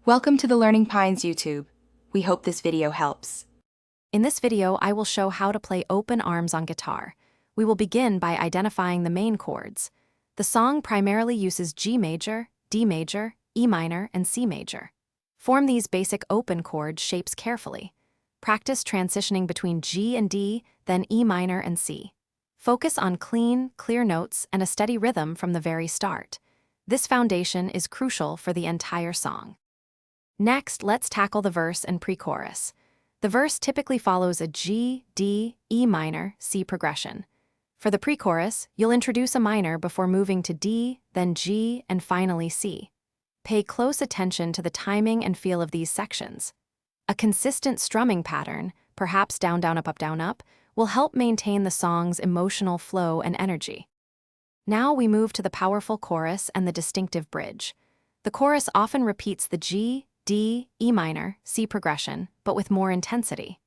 Welcome to the Learning Pines YouTube. We hope this video helps. In this video, I will show how to play open arms on guitar. We will begin by identifying the main chords. The song primarily uses G major, D major, E minor, and C major. Form these basic open chord shapes carefully. Practice transitioning between G and D, then E minor and C. Focus on clean, clear notes and a steady rhythm from the very start. This foundation is crucial for the entire song. Next, let's tackle the verse and pre-chorus. The verse typically follows a G, D, E minor, C progression. For the pre-chorus, you'll introduce a minor before moving to D, then G, and finally C. Pay close attention to the timing and feel of these sections. A consistent strumming pattern, perhaps down, down, up, down, up, will help maintain the song's emotional flow and energy. Now we move to the powerful chorus and the distinctive bridge. The chorus often repeats the G, D, E minor, C progression, but with more intensity.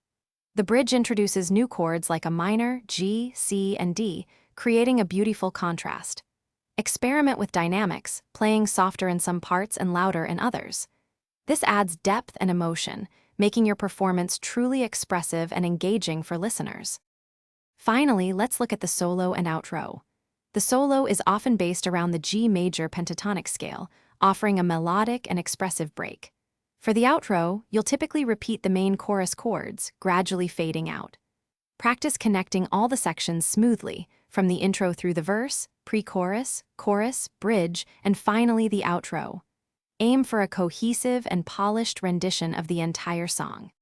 The bridge introduces new chords like a minor, G, C, and D, creating a beautiful contrast. Experiment with dynamics, playing softer in some parts and louder in others. This adds depth and emotion, making your performance truly expressive and engaging for listeners. Finally, let's look at the solo and outro. The solo is often based around the G major pentatonic scale, offering a melodic and expressive break. For the outro, you'll typically repeat the main chorus chords, gradually fading out. Practice connecting all the sections smoothly, from the intro through the verse, pre-chorus, chorus, bridge, and finally the outro. Aim for a cohesive and polished rendition of the entire song.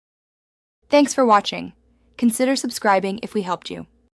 Thanks for watching. Consider subscribing if we helped you.